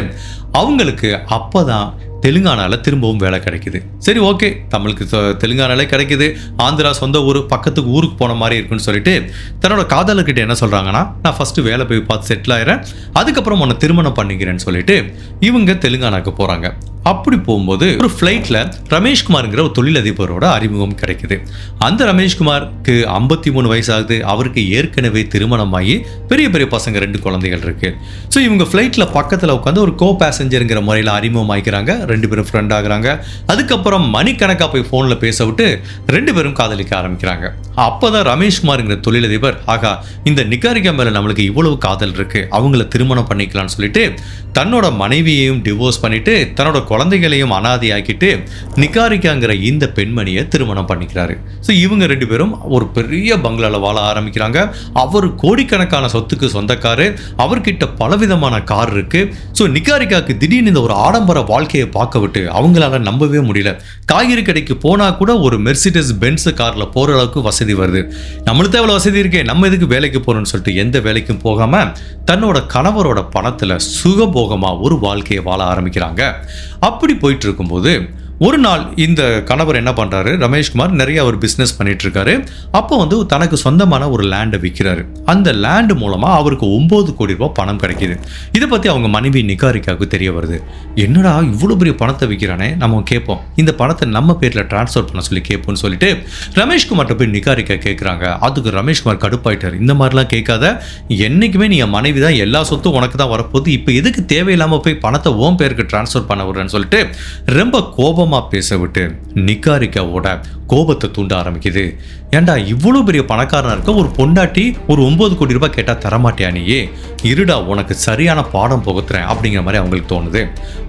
அவங்களுக்கு அப்போ தான் தெலுங்கானாவில் திரும்பவும் வேலை கிடைக்குது. சரி ஓகே, தமிழுக்கு தெலுங்கானாலே கிடைக்குது, ஆந்திரா சொந்த ஊர், பக்கத்துக்கு ஊருக்கு போன மாதிரி இருக்குன்னு சொல்லிட்டு தன்னோட காதலர்கிட்ட என்ன சொல்கிறாங்கன்னா, நான் ஃபஸ்ட்டு வேலை போய் பார்த்து செட்டில் ஆகிறேன், அதுக்கப்புறம் உன்னை திருமணம் பண்ணிக்கிறேன்னு சொல்லிட்டு இவங்க தெலுங்கானாக்கு போகிறாங்க. அப்படி போகும்போது ஒரு ஃப்ளைட்டில் ரமேஷ்குமார்ங்கிற ஒரு தொழிலதிபரோட அறிமுகம் கிடைக்குது. அந்த ரமேஷ்குமாருக்கு 53 வயசு ஆகுது. அவருக்கு ஏற்கனவே திருமணமாகி பெரிய பெரிய பசங்க 2 குழந்தைகள் இருக்கு. ஸோ இவங்க ஃப்ளைட்டில் பக்கத்தில் உட்காந்து ஒரு கோ பேசஞ்சருங்கிற முறையில் அறிமுகம் ஆகிக்கிறாங்க. 2 பேரும் ஃப்ரெண்ட் ஆகுறாங்க. அதுக்கப்புறம் மணிக்கணக்காக போய் ஃபோனில் பேச விட்டு 2 பேரும் காதலிக்க ஆரம்பிக்கிறாங்க. அப்போதான் ரமேஷ்குமார்ங்கிற தொழிலதிபர், ஆகா இந்த நிக்காரிக்கா மேலே நம்மளுக்கு இவ்வளவு காதல் இருக்கு, அவங்கள திருமணம் பண்ணிக்கலாம்னு சொல்லிட்டு தன்னோட மனைவியையும் டிவோர்ஸ் பண்ணிட்டு தன்னோட குழந்தைகளையும் அனாதையாக்கிட்டு நிக்காரிக்காங்கிற இந்த பெண்மணியை திருமணம் பண்ணிக்கிறாரு. ஸோ இவங்க 2 பேரும் ஒரு பெரிய பங்களால வாழ ஆரம்பிக்கிறாங்க. அவர் கோடிக்கணக்கான சொத்துக்கு சொந்தக்காரு, அவர்கிட்ட பலவிதமான கார் இருக்கு. ஸோ நிக்காரிக்காக்கு திடீர்னு இந்த ஒரு ஆடம்பர வாழ்க்கையை பார்க்க விட்டு அவங்களால நம்பவே முடியல. காய்கறி கடைக்கு போனா கூட ஒரு மெர்சிடஸ் பென்ஸ் கார்ல போற அளவுக்கு வசதி வருது. நம்மளுக்கு எவ்வளவு வசதி இருக்கே, நம்ம எதுக்கு வேலைக்கு போறோம்னு சொல்லிட்டு எந்த வேலைக்கும் போகாம தன்னோட கணவரோட பணத்துல சுகபோகமா ஒரு வாழ்க்கையை வாழ ஆரம்பிக்கிறாங்க. அப்படி போயிட்டு இருக்கும்போது ஒரு நாள் இந்த கணவர் என்ன பண்றாரு, ரமேஷ்குமார் நிறைய ஒரு பிஸ்னஸ் பண்ணிட்டு இருக்காரு. அப்போ தனக்கு சொந்தமான ஒரு லேண்டை விற்கிறாரு. அந்த லேண்டு மூலமா அவருக்கு 9 கோடி ரூபாய் பணம் கிடைக்குது. இதை பத்தி அவங்க மனைவி நிக்காரிக்காவுக்கு தெரிய வருது. என்னடா இவ்வளவு பெரிய பணத்தை விற்கிறானே, நம்ம கேட்போம், இந்த பணத்தை நம்ம பேர்ல டிரான்ஸ்ஃபர் பண்ண சொல்லி கேட்போம்னு சொல்லிட்டு ரமேஷ்குமார்ட்ட போய் நிக்காரிக்கா கேட்குறாங்க. அதுக்கு ரமேஷ்குமார் கடுப்பாயிட்டார். இந்த மாதிரிலாம் கேட்காத, என்னைக்குமே நீ என் மனைவி தான், எல்லா சொத்தும் உனக்கு தான் வரப்போகுது, இப்போ எதுக்கு தேவையில்லாம போய் பணத்தை ஓம் பேருக்கு டிரான்ஸ்ஃபர் பண்ண விடுறேன்னு சொல்லிட்டு ரொம்ப கோபம் பேச விட்டு நிக்காரிக்காவோட கோபத்தை தூண்ட ஆரம்பிக்குது. ஏன்டா இவ்வளோ பெரிய பணக்காரனா இருக்க ஒரு பொண்டாட்டி ஒரு 9 கோடி ரூபாய் கேட்டா தரமாட்டியா நீயே, இருடா உனக்கு சரியான பாடம் புகுத்துறேன் அப்படிங்கிற மாதிரி அவங்களுக்கு தோணுது.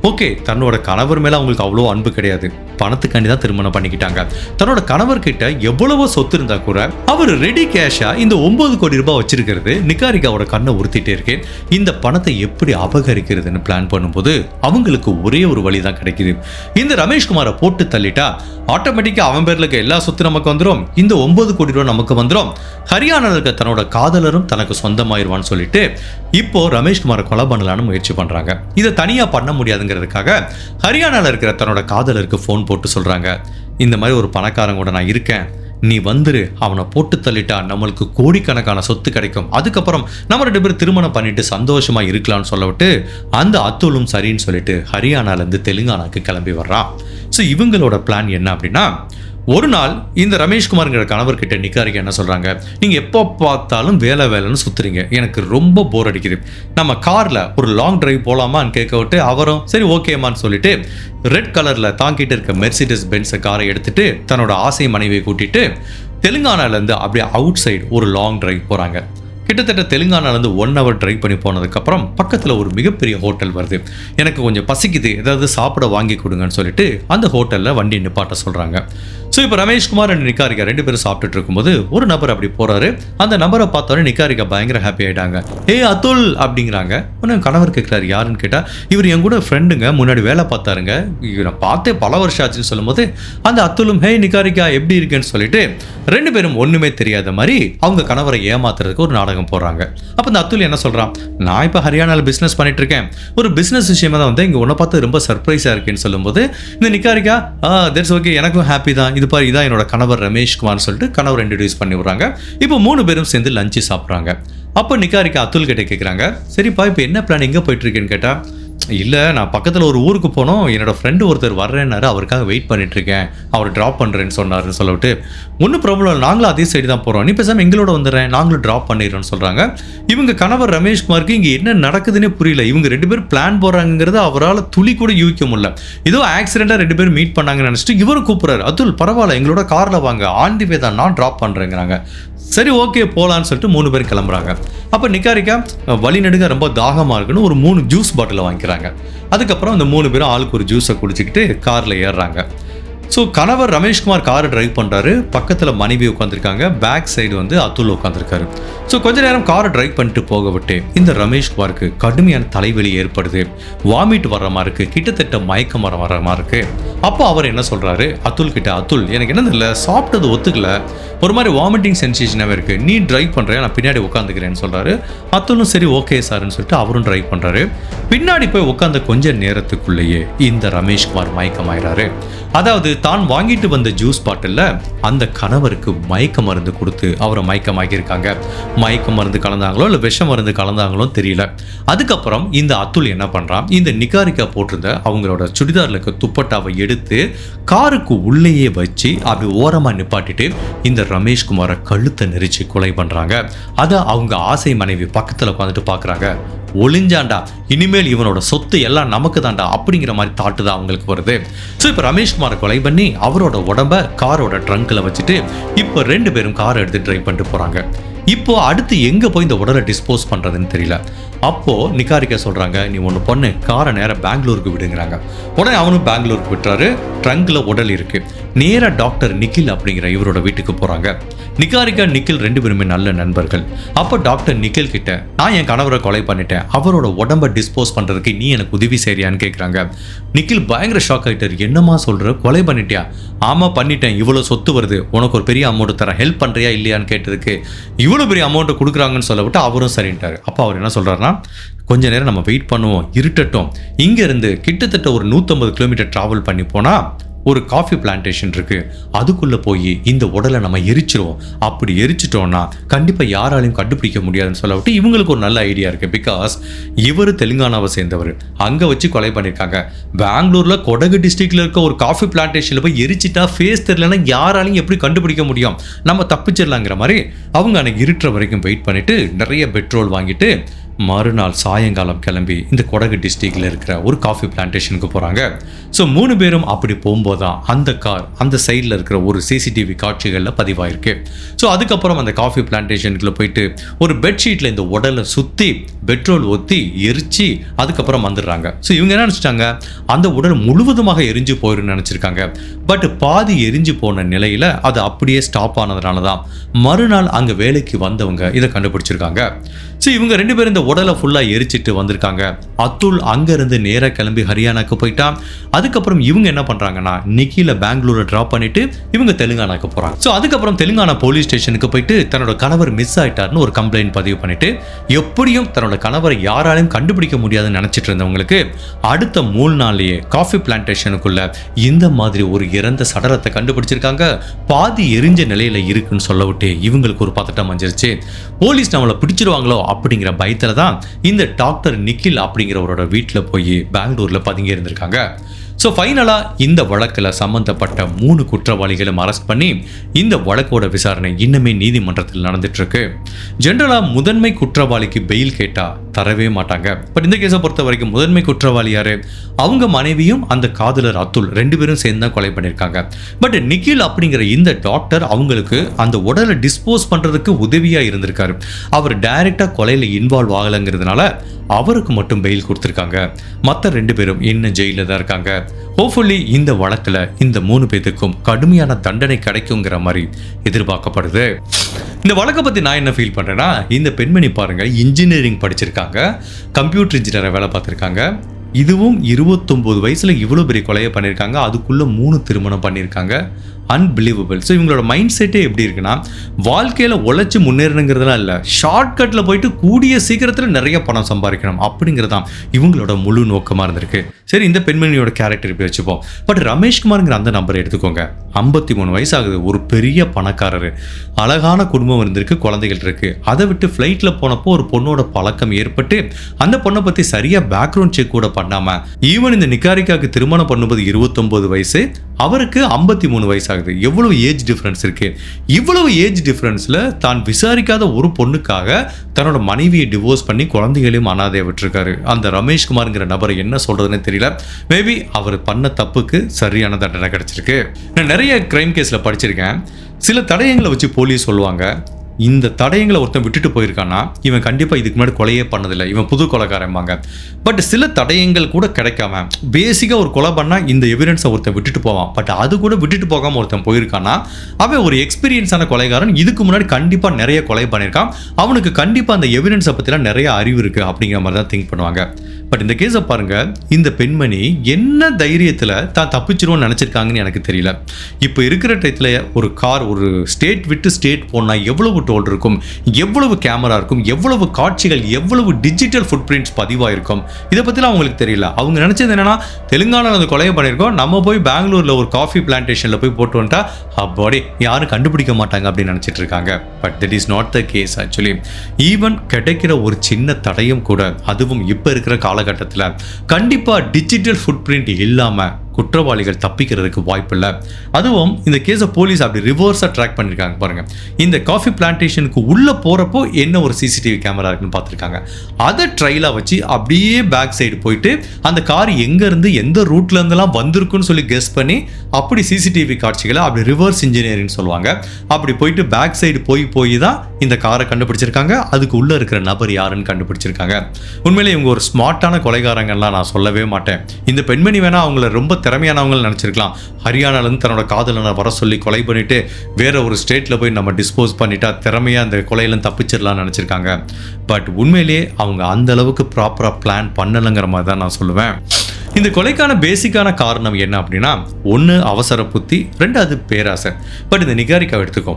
ஓகே, தன்னோட கணவர் மேல அவங்களுக்கு அவ்வளோ அன்பு கிடையாது, பணத்துக்காண்டி தான் திருமணம் பண்ணிக்கிட்டாங்க. தன்னோட கணவர் கிட்ட எவ்வளவோ சொத்து இருந்தா கூட அவர் ரெடி கேஷா இந்த 9 கோடி ரூபாய் வச்சிருக்கிறது நிகாரிகாவோட கண்ணை உறுத்திட்டே இருக்கு. இந்த பணத்தை எப்படி அபகரிக்கிறதுன்னு பிளான் பண்ணும்போது அவங்களுக்கு ஒரே ஒரு வழி தான் கிடைக்குது. இந்த ரமேஷ்குமாரை போட்டு தள்ளிட்டா ஆட்டோமேட்டிக்கா அவன் பேர்ல இருக்க எல்லா சொத்து நமக்கு வந்துடும், இந்த 9 கோடி ரூபாய் நமக்கு வந்துடும், ஹரியானால இருக்க தன்னோட காதலரும் தனக்கு சொந்தமாயிருவான்னு சொல்லிட்டு இப்போ ரமேஷ்குமாரை கொலை பண்ணலான்னு முயற்சி பண்றாங்க. இதை தனியா பண்ண முடியாதுங்கிறதுக்காக ஹரியானால இருக்கிற தன்னோட காதலருக்கு போன் போட்டு சொல்றாங்க, இந்த மாதிரி ஒரு பணக்காரங்க கூட நான் இருக்கேன், நீ வந்துரு, அவனை போட்டு தள்ளிட்டா நம்மளுக்கு கோடிக்கணக்கான சொத்து கிடைக்கும், அதுக்கப்புறம் நம்ம 2 பேரும் திருமணம் பண்ணிட்டு சந்தோஷமா இருக்கலாம்னு சொல்லவிட்டு அந்த அத்துலும் சரின்னு சொல்லிட்டு ஹரியானால இருந்து தெலுங்கானாக்கு கிளம்பி வர்றான். ஸோ இவங்களோட பிளான் என்ன அப்படின்னா, ஒரு நாள் இந்த ரமேஷ்குமார்ங்கிற கணவர்கிட்ட நிகாரிகா என்ன சொல்றாங்க, நீங்க எப்போ பார்த்தாலும் வேலைன்னு சுத்துறீங்க, எனக்கு ரொம்ப போர் அடிக்குது, நம்ம கார்ல ஒரு லாங் டிரைவ் போலாமான்னு கேட்க விட்டு அவரும் சரி ஓகேமான்னு சொல்லிட்டு ரெட் கலர்ல தாங்கிட்டு இருக்க மெர்சிடஸ் பென்ஸ் காரை எடுத்துட்டு தன்னோட ஆசை மனைவியை கூட்டிட்டு தெலுங்கானால இருந்து அப்படியே அவுட் சைடு ஒரு லாங் டிரைவ் போறாங்க. கிட்டத்தட்ட தெலுங்கானாலேருந்து 1 hour டிரைவ் பண்ணி போனதுக்கப்புறம் பக்கத்தில் ஒரு மிகப்பெரிய ஹோட்டல் வருது. எனக்கு கொஞ்சம் பசிக்குது, ஏதாவது சாப்பிட வாங்கி கொடுங்கன்னு சொல்லிட்டு அந்த ஹோட்டலில் வண்டி நிப்பாட்ட சொல்கிறாங்க. ஸோ இப்போ ரமேஷ்குமார் அண்ட் நிகாரிகா 2 பேரும் சாப்பிட்டுட்டு இருக்கும்போது ஒரு நபர் அப்படி போகிறாரு. அந்த நபரை பார்த்தோன்னே நிகாரிகா பயங்கர ஹாப்பி ஆகிட்டாங்க. அதுல் அப்படிங்கிறாங்க. உடனே கணவர் கேட்குறாரு யாருன்னு கேட்டால், இவர் என் கூட ஃப்ரெண்டுங்க, முன்னாடி வேலை பார்த்தாருங்க, இவரை பார்த்தே பல வருஷம் ஆச்சுன்னு சொல்லும்போது அந்த அத்துலும் நிகாரிகா எப்படி இருக்குன்னு சொல்லிட்டு 2 பேரும் ஒன்றுமே தெரியாத மாதிரி அவங்க கணவரை ஏமாத்துறதுக்கு ஒரு நாடகம் போடுறாங்க. அப்போ இந்த அத்துல் என்ன சொல்கிறான், நான் இப்போ ஹரியானாவில் பிஸ்னஸ் பண்ணிட்டு இருக்கேன், ஒரு பிஸ்னஸ் விஷயமா தான் வந்து இங்கே உன்னை பார்த்து ரொம்ப சர்ப்ரைஸாக இருக்குன்னு சொல்லும்போது இந்த நிகாரிகா தட்ஸ் ஓகே, எனக்கும் ஹாப்பி தான், இது பாரு இதான் என்னோட கணவர் ரமேஷ்குமார்னு சொல்லிட்டு கணவர் இன்ட்ரடியூஸ் பண்ணி விடுறாங்க. இப்போ 3 பேரும் சேர்ந்து லஞ்சு சாப்பிட்றாங்க. அப்போ நிகாரிகா அத்துல் கிட்ட கேட்குறாங்க, சரிப்பா இப்போ என்ன பிளான், எங்கே போயிட்டு இருக்கேன்னு கேட்டால், இல்லை நான் பக்கத்தில் ஒரு ஊருக்கு போனோம், என்னோட ஃப்ரெண்டு ஒருத்தர் வர்றேன்னாரு, அவருக்காக வெயிட் பண்ணிட்டு இருக்கேன், அவர் ட்ராப் பண்ணுறேன்னு சொன்னார்னு சொல்லிட்டு, ஒன்றும் ப்ராப்ளம் இல்லை, நாங்களும் அதே சைடு தான் போகிறோம், நீ பேசாமல் எங்களோட வந்துடுறேன், நாங்களும் ட்ராப் பண்ணிடுறோன்னு சொல்கிறாங்க. இவங்க கணவர் ரமேஷ்குமாருக்கு இங்கே என்ன நடக்குதுன்னே புரியல. இவங்க 2 பேரும் பிளான் போடுறாங்கிறது அவரால் துளி கூட யூகிக்க முடியல. ஏதோ ஆக்சிடென்ட்டாக 2 பேரும் மீட் பண்ணாங்கன்னு நினச்சிட்டு இவரும் கூப்பிட்றாரு, அதுல் பரவாயில்ல எங்களோட காரில் வாங்க, ஆன் தி வே தான், நான் ட்ராப் பண்ணுறேங்கிறாங்க. சரி ஓகே போகலான்னு சொல்லிட்டு 3 பேர் கிளம்புறாங்க. அப்போ நிகாரிகா வழி நடுங்க ரொம்ப தாகமாக இருக்குன்னு ஒரு 3 ஜூஸ் பாட்டிலை வாங்கிக்கிறாங்க. அதுக்கப்புறம் அந்த 3 பேரும் ஆளுக்கு ஒரு ஜூஸை குடிச்சிக்கிட்டு காரில் ஏறுறாங்க. ஸோ கணவர் ரமேஷ்குமார் காரை டிரைவ் பண்ணுறாரு, பக்கத்தில் மனைவி உட்காந்துருக்காங்க, பேக் சைடு வந்து அத்துல் உட்காந்துருக்காரு. ஸோ கொஞ்ச நேரம் காரை டிரைவ் பண்ணிட்டு போக விட்டு இந்த ரமேஷ்குமாருக்கு கடுமையான தலைவலி ஏற்படுது, வாமிட் வர்ற மாதிரி இருக்கு, கிட்டத்தட்ட மயக்கம் வர மாதிரி இருக்கு. அப்போ அவர் என்ன சொல்றாரு அத்துல் கிட்ட, அத்துல் எனக்கு என்ன இல்லை சாப்பிட்டது ஒத்துக்கல, ஒரு மாதிரி வாமிட்டிங் சென்சேஷனாகவே இருக்கு, நீ டிரைவ் பண்ணுறேன், நான் பின்னாடி உட்காந்துக்கிறேன்னு சொல்றாரு. அத்துலும் சரி ஓகே சார்ன்னு சொல்லிட்டு அவரும் டிரைவ் பண்ணுறாரு. பின்னாடி போய் உட்காந்த கொஞ்ச நேரத்துக்குள்ளேயே இந்த ரமேஷ்குமார் மயக்கமாயிறாரு. அதாவது தான் வாங்கிட்டு வந்த ஜூஸ் பாட்டில் அந்த கணவருக்கு மயக்க மருந்து கொடுத்து அவரை மயக்கமாக்கியிருக்காங்க. மயக்க மருந்து கலந்தாங்களோ இல்லை விஷ மருந்து கலந்தாங்களோ தெரியல. அதுக்கப்புறம் இந்த அத்துல் என்ன பண்ணுறான், இந்த நிகாரிகா போட்டிருந்த அவங்களோட சுடிதாரில் இருக்க துப்பட்டாவை எடுத்து காருக்கு உள்ளேயே வச்சு அப்படி ஓரமாக நிப்பாட்டிட்டு இந்த ரமேஷ்குமாரை கழுத்தை நெரிச்சு கொலை பண்ணுறாங்க. அதை அவங்க ஆசை மனைவி பக்கத்தில் உட்காந்துட்டு பார்க்குறாங்க. ஒளிஞ்சாண்டா, இனிமேல் இவனோட சொத்து எல்லாம் நமக்கு தாண்டா அப்படிங்கிற மாதிரி தாட்டு தான் அவங்களுக்கு வருது. ஸோ இப்போ ரமேஷ்குமாரை கொலை பண்ணி அவரோட உடம்ப காரோட ட்ரங்க்ல வச்சுட்டு இப்போ 2 பேரும் காரை எடுத்து டிரைவ் பண்ணிட்டு போறாங்க. இப்போ அடுத்து எங்க போய் இந்த உடலை டிஸ்போஸ் பண்றதுன்னு தெரியல. அப்போ நிகாரிகா சொல்றாங்க, நீ ஒன்று பொண்ணு காரை நேரம் பெங்களூருக்கு விடுங்கிறாங்க. உடனே அவனும் பெங்களூருக்கு விட்டுறாரு. ட்ரங்க்ல உடல் இருக்கு. நேரா டாக்டர் நிக்கில் அப்படிங்கிற இவரோட வீட்டுக்கு போறாங்க. நிகாரிகா நிக்கில் 2 பேருமே நல்ல நண்பர்கள். அப்போ டாக்டர் நிக்கில் கிட்ட, நான் என் கணவரை கொலை பண்ணிட்டேன், அவரோட உடம்பை டிஸ்போஸ் பண்றதுக்கு நீ எனக்கு உதவி செய்றியான்னு கேட்குறாங்க. நிக்கில் பயங்கர ஷாக் ஆகிட்டார். என்னமா சொல்ற, கொலை பண்ணிட்டியா? ஆமா பண்ணிட்டேன், இவ்வளோ சொத்து வருது, உனக்கு ஒரு பெரிய அமௌண்ட் தரேன், ஹெல்ப் பண்றியா இல்லையான்னு கேட்டதுக்கு இவ்வளோ பெரிய அமௌண்ட்டை கொடுக்குறாங்கன்னு சொல்ல விட்டு அவரும் சரின்ட்டாரு. அப்போ அவர் என்ன சொல்றாருன்னா, கொஞ்ச நேரம் நம்ம வெயிட் பண்ணுவோம், இருட்டட்டும், இங்க இருந்து கிட்டத்தட்ட ஒரு 150 கிலோமீட்டர் டிராவல் பண்ணி போனா ஒரு காஃபி பிளான்டேஷன் இருக்கு, அதுக்குள்ள போய் இந்த உடலை நம்ம எரிச்சிருவோம், அப்படி எரிச்சிட்டோம்னா கண்டிப்பா யாராலையும் கண்டுபிடிக்க முடியாதுன்னு சொல்ல விட்டு இவங்களுக்கு ஒரு நல்ல ஐடியா இருக்கு. பிகாஸ் இவர் தெலுங்கானாவை சேர்ந்தவர், அங்க வச்சு கொலை பண்ணிருக்காங்க. பெங்களூர்ல கொடகு டிஸ்ட்ரிக்ட்ல இருக்க ஒரு காஃபி பிளான்டேஷன்ல போய் எரிச்சிட்டா ஃபேஸ் தெரியலன்னா யாராலையும் எப்படி கண்டுபிடிக்க முடியும், நம்ம தப்பிச்சிடலாங்கிற மாதிரி அவங்க அன்னைக்கு இருட்டுற வரைக்கும் வெயிட் பண்ணிட்டு நிறைய பெட்ரோல் வாங்கிட்டு மறுநாள் சாயங்காலம் கிளம்பி இந்த கொடகு டிஸ்ட்ரிக்ட்ல இருக்கிற ஒரு காஃபி பிளான்டேஷனுக்கு போகிறாங்க. ஸோ 3 பேரும் அப்படி போகும்போது தான் அந்த கார் அந்த சைடில் இருக்கிற ஒரு சிசிடிவி காட்சிகளில் பதிவாயிருக்கு. ஸோ அதுக்கப்புறம் அந்த காஃபி பிளான்டேஷனுக்குள்ள போயிட்டு ஒரு பெட்ஷீட்டில் இந்த உடலை சுற்றி பெட்ரோல் ஊற்றி எரிச்சு அதுக்கப்புறம் வந்துடுறாங்க. ஸோ இவங்க என்ன நினச்சிட்டாங்க, அந்த உடல் முழுவதுமாக எரிஞ்சு போயிருன்னு நினச்சிருக்காங்க. பட் பாதி எரிஞ்சு போன நிலையில் அது அப்படியே ஸ்டாப் ஆனதுனால தான் மறுநாள் அங்கே வேலைக்கு வந்தவங்க இதை கண்டுபிடிச்சிருக்காங்க. ஸோ இவங்க 2 பேரும் இந்த உடலை ஃபுல்லாக எரிச்சிட்டு வந்திருக்காங்க. அத்துல் அங்கேருந்து நேராக கிளம்பி ஹரியானாக்கு போயிட்டான். அதுக்கப்புறம் இவங்க என்ன பண்ணுறாங்கன்னா நிக்கில பெங்களூரை ட்ராப் பண்ணிட்டு இவங்க தெலுங்கானாக்கு போகிறாங்க. ஸோ அதுக்கப்புறம் தெலுங்கானா போலீஸ் ஸ்டேஷனுக்கு போயிட்டு தன்னோட கணவர் மிஸ் ஆயிட்டார்னு ஒரு கம்ப்ளைண்ட் பதிவு பண்ணிட்டு எப்படியும் தன்னோட கணவரை யாராலையும் கண்டுபிடிக்க முடியாதுன்னு நினச்சிட்டு இருந்தவங்களுக்கு அடுத்த 3 நாள்லயே காஃபி பிளான்டேஷனுக்குள்ள இந்த மாதிரி ஒரு இறந்த சடலத்தை கண்டுபிடிச்சிருக்காங்க. பாதி எரிஞ்ச நிலையில இருக்குன்னு சொல்ல விட்டு இவங்களுக்கு ஒரு பதட்டம் வந்துருச்சு. போலீஸ் நம்மளை பிடிச்சிருவாங்களோ அப்படிங்கிற பயத்துல தான் இந்த டாக்டர் நிக்கில் அப்படிங்கிறவரோட வீட்டில் போய் பெங்களூர்ல பதுங்கி இருந்திருக்காங்க. ஸோ ஃபைனலாக இந்த வழக்கில் சம்மந்தப்பட்ட 3 குற்றவாளிகளும் அரெஸ்ட் பண்ணி இந்த வழக்கோட விசாரணை இன்னுமே நீதிமன்றத்தில் நடந்துட்டு இருக்கு. ஜென்ரலாக முதன்மை குற்றவாளிக்கு பெயில் கேட்டால் தரவே மாட்டாங்க. பட் இந்த கேஸை பொறுத்த வரைக்கும் முதன்மை குற்றவாளி யாரு, அவங்க மனைவியும் அந்த காதலர் அத்துல் 2 பேரும் சேர்ந்து தான் கொலை பண்ணியிருக்காங்க. பட் நிக்கில் அப்படிங்கிற இந்த டாக்டர் அவங்களுக்கு அந்த உடலை டிஸ்போஸ் பண்ணுறதுக்கு உதவியாக இருந்திருக்காரு. அவர் டைரெக்டாக கொலையில் இன்வால்வ் ஆகலைங்கிறதுனால அவருக்கு மட்டும் பெயில் கொடுத்துருக்காங்க. மற்ற 2 பேரும் இன்னும் ஜெயிலில் தான் இருக்காங்க. ஹோப்ஃபுல்லி இந்த வழக்கில் இந்த 3 பேத்துக்கும் கடுமையான தண்டனை கிடைக்குங்கிற மாதிரி எதிர்பார்க்கப்படுது. இந்த வழக்கை பற்றி நான் என்ன ஃபீல் பண்ணுறேன்னா, இந்த பெண்மணி பாருங்க இன்ஜினியரிங் படிச்சிருக்காங்க, கம்ப்யூட்டர் இன்ஜினியரை வேலை பார்த்துருக்காங்க. இதுவும் 29 வயசுல இவ்வளோ பெரிய கொலையை பண்ணியிருக்காங்க. அதுக்குள்ள 3 திருமணம் பண்ணியிருக்காங்க. அன்பிலீவபிள். ஸோ இவங்களோட மைண்ட் செட்டே எப்படி இருக்குன்னா, வாழ்க்கையில் உழைச்சி முன்னேறணுங்கிறதுலாம் இல்லை, ஷார்ட்கட்டில் போயிட்டு கூடிய சீக்கிரத்தில் நிறைய பணம் சம்பாதிக்கணும் அப்படிங்கிறது தான் இவங்களோட முழு நோக்கமாக இருந்திருக்கு. சரி, இந்த பெண்மணியோட கேரக்டர் இப்படி வச்சுப்போம். பட் ரமேஷ்குமார்ங்கிற அந்த நம்பரை எடுத்துக்கோங்க. 53 வயசு ஆகுது, ஒரு பெரிய பணக்காரர், அழகான குடும்பம் இருந்திருக்கு, குழந்தைகள் இருக்கு. அதை விட்டு ஃப்ளைட்டில் போனப்போ ஒரு பொண்ணோட பழக்கம் ஏற்பட்டு அந்த பொண்ணை பற்றி சரியாக பேக்ரவுண்ட் செக் கூட பண்ணாமல் ஈவன் இந்த நிகாரிக்காவுக்கு திருமணம் பண்ணும்போது 29 வயசு, அவருக்கு 53 வயசு ஆகுது. எவ்வளவு ஏஜ் டிஃபரன்ஸ் இருக்கு. இவ்வளவு ஏஜ் டிஃபரன்ஸ்ல தான் விசாரிக்காத ஒரு பொண்ணுக்காக தன்னோட மனைவியை டிவோர்ஸ் பண்ணி குழந்தைகளையும் அனாதையை விட்டுருக்காரு. அந்த ரமேஷ்குமார்ங்கிற நபரை என்ன சொல்றதுன்னு தெரியல. மேபி அவர் பண்ண தப்புக்கு சரியான தண்டனை கிடைச்சிருக்கு. நான் நிறைய கிரைம் கேஸ்ல படிச்சிருக்கேன். சில தடயங்களை வச்சு போலீஸ் சொல்லுவாங்க, இந்த தடயங்களை ஒருத்தன் விட்டுட்டு போயிருக்கானா இவன் கண்டிப்பா இதுக்கு முன்னாடி கொலையே பண்ணதில்லை, இவன் புது கொலைக்காரம்பாங்க. பட் சில தடயங்கள் கூட கிடைக்காம பேசிக்கா ஒரு கொலை பண்ணா இந்த எவிடன்ஸை ஒருத்தன் விட்டுட்டு போவான். பட் அது கூட விட்டுட்டு போகாம ஒருத்தன் போயிருக்கானா அவன் ஒரு எக்ஸ்பீரியன்ஸான கொலைகாரன், இதுக்கு முன்னாடி கண்டிப்பா நிறைய கொலை பண்ணியிருக்கான், அவனுக்கு கண்டிப்பா அந்த எவிடன்ஸை பத்திலாம் நிறைய அறிவு இருக்கு அப்படிங்கிற மாதிரி தான் திங்க் பண்ணுவாங்க. பட் இந்த கேஸை பாருங்க, இந்த பெண்மணி என்ன தைரியத்தில் தான் தப்பிச்சிருவோன்னு நினச்சிருக்காங்கன்னு எனக்கு தெரியல. இப்போ இருக்கிற டயத்தில் ஒரு கார் ஒரு ஸ்டேட் விட்டு ஸ்டேட் போனால் எவ்வளவு டோல் இருக்கும், எவ்வளவு கேமரா இருக்கும், எவ்வளவு காட்சிகள், எவ்வளவு டிஜிட்டல் ஃபுட் பிரிண்ட்ஸ் பதிவாயிருக்கும், இதை பற்றிலாம் அவங்களுக்கு தெரியல. அவங்க நினச்சது என்னன்னா, தெலுங்கானாவில் அந்த கொலையை பண்ணியிருக்கோம், நம்ம போய் பெங்களூரில் ஒரு காஃபி பிளான்டேஷனில் போய் போட்டு வந்துட்டா அப்பாடி யாரும் கண்டுபிடிக்க மாட்டாங்க அப்படின்னு நினச்சிட்டு இருக்காங்க. But that is not the case. Actually even கிடைக்கிற ஒரு சின்ன தடயம் கூட, அதுவும் இப்போ இருக்கிற காலகட்டத்தில் கண்டிப்பா டிஜிட்டல் ஃபுட் பிரிண்ட் இல்லாம குற்றவாளிகள் தப்பிக்கிறதுக்கு வாய்ப்பு இல்லை. அதுவும் இந்த கேஸை போலீஸ் அப்படி ரிவர்ஸாக ட்ராக் பண்ணியிருக்காங்க பாருங்க. இந்த காஃபி பிளான்டேஷனுக்கு உள்ளே போகிறப்போ என்ன ஒரு சிசிடிவி கேமரா இருக்குன்னு பார்த்துருக்காங்க. அதை ட்ரைலாக வச்சு அப்படியே பேக் சைடு போயிட்டு அந்த கார் எங்கேருந்து எந்த ரூட்லேருந்துலாம் வந்திருக்குன்னு சொல்லி கெஸ் பண்ணி அப்படி சிசிடிவி காட்சிகளை அப்படி ரிவர்ஸ் இன்ஜினியரிங் சொல்லுவாங்க. அப்படி போயிட்டு பேக் சைடு போய் தான் இந்த காரை கண்டுபிடிச்சிருக்காங்க. அதுக்கு உள்ளே இருக்கிற நபர் யாருன்னு கண்டுபிடிச்சிருக்காங்க. உண்மையிலே இவங்க ஒரு ஸ்மார்ட்டான கொலைகாரங்கள்லாம் நான் சொல்லவே மாட்டேன். இந்த பெண்மணி வேணா அவங்கள ரொம்ப திறமையானவங்க நினைச்சிருக்கலாம். ஹரியானாலேருந்து தன்னோட காதலனை வர சொல்லி கொலை பண்ணிட்டு வேற ஒரு ஸ்டேட்ல போய் நம்ம டிஸ்போஸ் பண்ணிட்டா திறமையா அந்த கொலையில தப்பிச்சிடலாம்னு நினைச்சிருக்காங்க. பட் உண்மையிலேயே அவங்க அந்த அளவுக்கு ப்ராப்பரா பிளான் பண்ணலைங்கிற மாதிரி தான் நான் சொல்லுவேன். இந்த கொலைக்கான பேசிக்கான காரணம் என்ன அப்படின்னா, ஒன்று அவசர புத்தி, 2 பேராசை. பட் இந்த நிகாரிக்காவை எடுத்துக்கோ,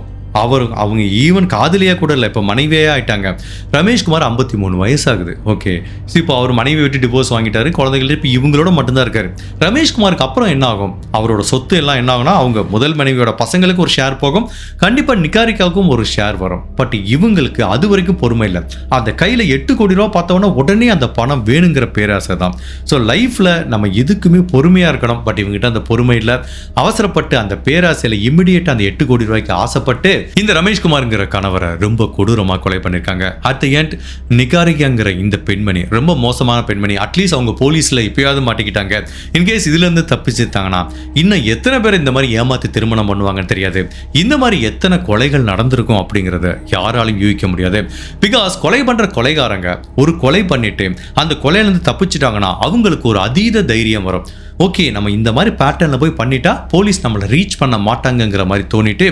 அவங்க ஈவன் காதலியாக கூட இல்லை, இப்போ மனைவியே ஆயிட்டாங்க. ரமேஷ்குமார் 53 வயசாகுது. ஓகே, இப்போ அவர் மனைவி விட்டு டிவோர்ஸ் வாங்கிட்டாரு, குழந்தைகள் இப்போ இவங்களோட மட்டும்தான் இருக்காரு. ரமேஷ்குமாருக்கு அப்புறம் என்ன ஆகும், அவரோட சொத்து எல்லாம் என்ன ஆகும்னா, அவங்க முதல் மனைவியோட பசங்களுக்கு ஒரு ஷேர் போகும், கண்டிப்பாக நிகாரிக்காவுக்கும் ஒரு ஷேர் வரும். பட் இவங்களுக்கு அது வரைக்கும் பொறுமை இல்லை. அந்த கையில் 8 கோடி ரூபா பார்த்தோன்னா உடனே அந்த பணம் வேணுங்கிற பேராசை தான். ஸோ லைஃப்பில் நம்ம எதுக்குமே பொறுமையாக இருக்கணும். பட் இவங்ககிட்ட அந்த பொறுமை இல்லை. அவசரப்பட்டு அந்த பேராசையில் இம்மிடியேட்டாக அந்த 8 கோடி ரூபாய்க்கு ஆசைப்பட்டு இந்த ரமேஷ்குமார்ங்கிற கணவரை ரொம்ப கொடூரமா கொலை பண்ணிருக்காங்க. அட் தி எண்ட் நிகாரிகாங்கிற இந்த பெண்மணி ரொம்ப மோசமான பெண்மணி. அட்லீஸ்ட் அவங்க போலீஸ்ல இப்பயாவது மாட்டிக்கிட்டாங்க. இன்கேஸ் இதுல இருந்து தப்பிச்சுட்டாங்கன்னா இன்னும் எத்தனை பேர் இந்த மாதிரி ஏமாத்தி திருமணம் பண்ணுவாங்கன்னு தெரியாது. இந்த மாதிரி எத்தனை கொலைகள் நடந்திருக்கும் அப்படிங்கறத யாராலும் யூகிக்க முடியாது. பிகாஸ் கொலை பண்ற கொலைகாரங்க ஒரு கொலை பண்ணிட்டு அந்த கொலையில இருந்து தப்பிச்சுட்டாங்கன்னா அவங்களுக்கு ஒரு அதீத தைரியம் வரும். ஓகே, நம்ம இந்த மாதிரி பேட்டர்னில் போய் பண்ணிட்டா போலீஸ் நம்மளை ரீச் பண்ண மாட்டாங்கங்கிற மாதிரி தோணிட்டு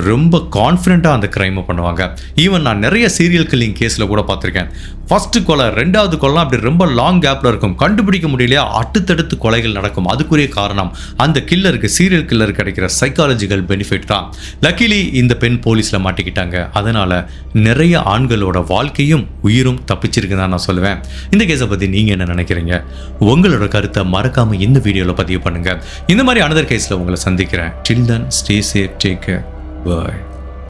ரொம்ப கான்ஃபிடென்ட்டாக அந்த கிரைமை பண்ணுவாங்க. ஈவன் நான் நிறைய சீரியல் கில்லிங் கேஸில் கூட பார்த்துருக்கேன். ஃபர்ஸ்ட் கொலை, ரெண்டாவது கொலை அப்படி ரொம்ப லாங் கேப்பில் இருக்கும், கண்டுபிடிக்க முடியலையா, அடுத்தடுத்து கொலைகள் நடக்கும். அதுக்குரிய காரணம் அந்த கில்லருக்கு, சீரியல் கில்லர் கிடைக்கிற சைக்காலஜிக்கல் பெனிஃபிட் தான். லக்கிலி இந்த பெண் போலீஸில் மாட்டிக்கிட்டாங்க. அதனால் நிறைய ஆண்களோட வாழ்க்கையும் உயிரும் தப்பிச்சிருக்கு தான் நான் சொல்லுவேன். இந்த கேஸை பற்றி நீங்கள் என்ன நினைக்கிறீங்க? உங்களோட கருத்தை மறக்காமல் இந்த வீடியோவில் பதிவு பண்ணுங்க. இந்த மாதிரி அனதர் கேஸில் உங்களை சந்திக்கிறேன். Till then stay safe, take care, by.